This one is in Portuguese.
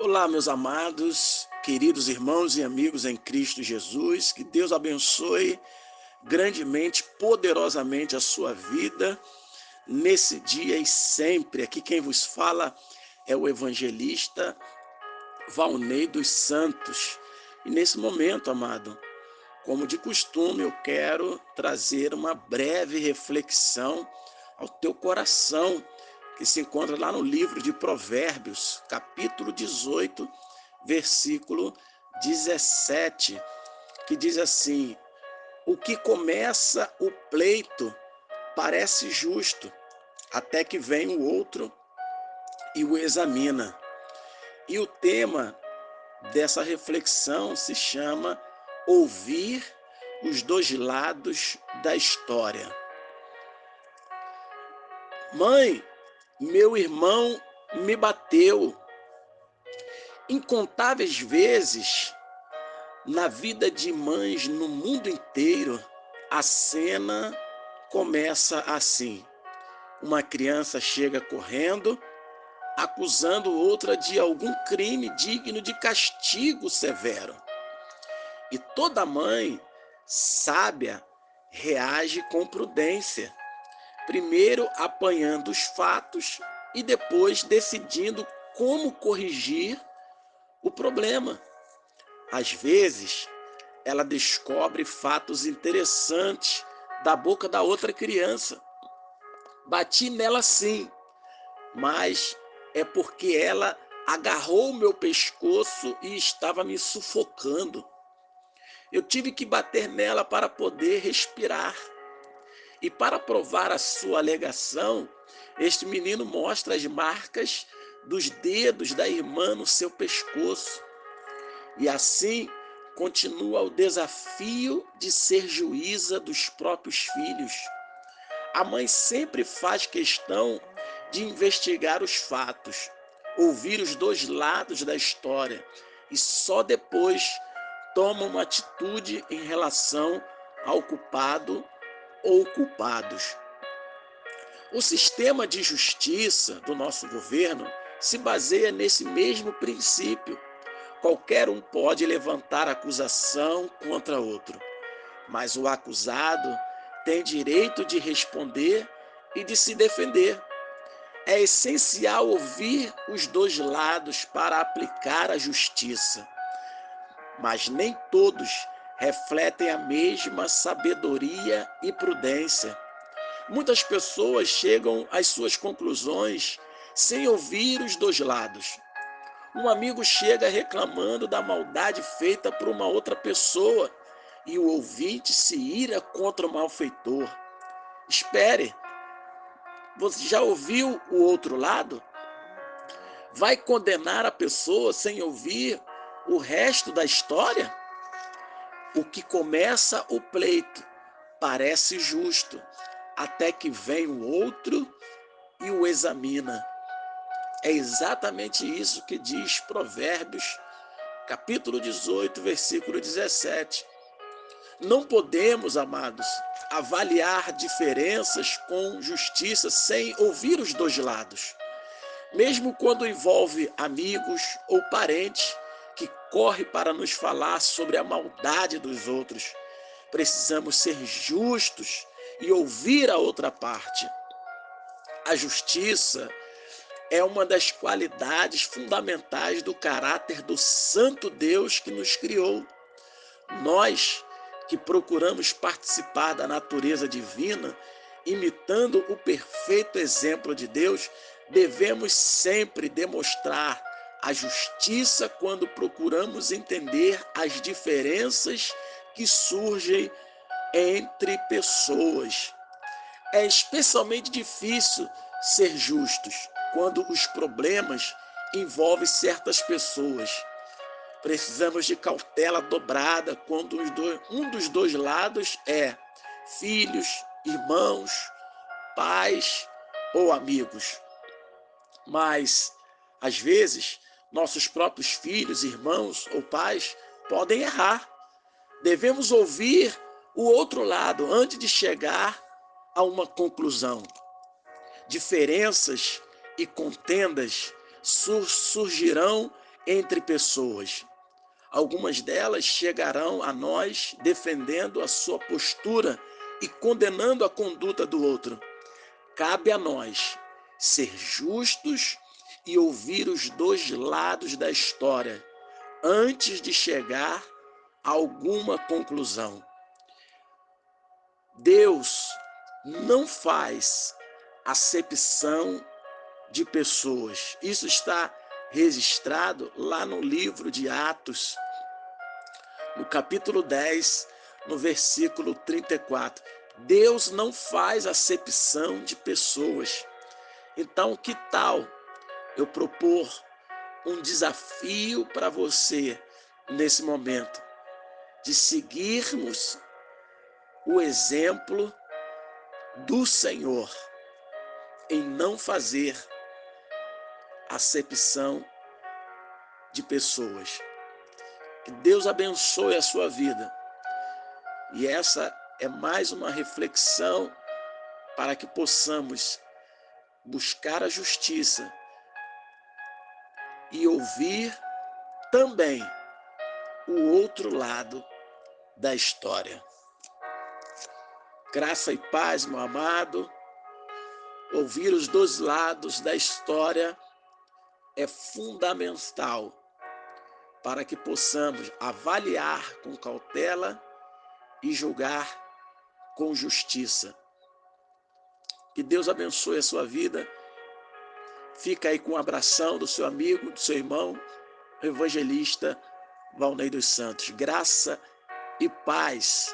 Olá, meus amados, queridos irmãos e amigos em Cristo Jesus, que Deus abençoe grandemente, poderosamente a sua vida nesse dia e sempre. Aqui quem vos fala é o evangelista Valnei dos Santos. E nesse momento, amado, como de costume, eu quero trazer uma breve reflexão ao teu coração, que se encontra lá no livro de Provérbios, capítulo 18, versículo 17, que diz assim: o que começa o pleito parece justo, até que vem o outro e o examina. E o tema dessa reflexão se chama Ouvir os dois lados da história. Mãe, meu irmão me bateu. Incontáveis vezes na vida de mães no mundo inteiro, a cena começa assim. Uma criança chega correndo, acusando outra de algum crime digno de castigo severo. E toda mãe sábia reage com prudência, primeiro apanhando os fatos e depois decidindo como corrigir o problema. Às vezes, ela descobre fatos interessantes da boca da outra criança. Bati nela sim, mas é porque ela agarrou o meu pescoço e estava me sufocando. Eu tive que bater nela para poder respirar. E para provar a sua alegação, este menino mostra as marcas dos dedos da irmã no seu pescoço. E assim continua o desafio de ser juíza dos próprios filhos. A mãe sempre faz questão de investigar os fatos, ouvir os dois lados da história e só depois toma uma atitude em relação ao culpado ou culpados. O sistema de justiça do nosso governo se baseia nesse mesmo princípio. Qualquer um pode levantar acusação contra outro, mas o acusado tem direito de responder e de se defender. É essencial ouvir os dois lados para aplicar a justiça, mas nem todos refletem a mesma sabedoria e prudência. Muitas pessoas chegam às suas conclusões sem ouvir os dois lados. Um amigo chega reclamando da maldade feita por uma outra pessoa e o ouvinte se ira contra o malfeitor. Espere, você já ouviu o outro lado? Vai condenar a pessoa sem ouvir o resto da história? O que começa o pleito parece justo, até que vem o outro e o examina. É exatamente isso que diz Provérbios, capítulo 18, versículo 17. Não podemos, amados, avaliar diferenças com justiça sem ouvir os dois lados. Mesmo quando envolve amigos ou parentes que correm para nos falar sobre a maldade dos outros, precisamos ser justos e ouvir a outra parte. A justiça é uma das qualidades fundamentais do caráter do Santo Deus que nos criou. Nós, que procuramos participar da natureza divina, imitando o perfeito exemplo de Deus, devemos sempre demonstrar a justiça quando procuramos entender as diferenças que surgem entre pessoas. É especialmente difícil ser justos quando os problemas envolvem certas pessoas. Precisamos de cautela dobrada quando um dos dois lados é filhos, irmãos, pais ou amigos. Mas, às vezes, nossos próprios filhos, irmãos ou pais podem errar. Devemos ouvir o outro lado antes de chegar a uma conclusão. Diferenças e contendas surgirão entre pessoas. Algumas delas chegarão a nós defendendo a sua postura e condenando a conduta do outro. Cabe a nós ser justos e ouvir os dois lados da história antes de chegar a alguma conclusão. Deus não faz acepção de pessoas. Isso está registrado lá no livro de Atos, no capítulo 10, no versículo 34. Deus não faz acepção de pessoas. Então, que tal eu propor um desafio para você nesse momento, de seguirmos o exemplo do Senhor em não fazer acepção de pessoas. Que Deus abençoe a sua vida. E essa é mais uma reflexão para que possamos buscar a justiça e ouvir também o outro lado da história. Graça e paz, meu amado. Ouvir os dois lados da história é fundamental para que possamos avaliar com cautela e julgar com justiça. Que Deus abençoe a sua vida. Fica aí com um abração do seu amigo, do seu irmão, o evangelista Valnei dos Santos. Graça e paz.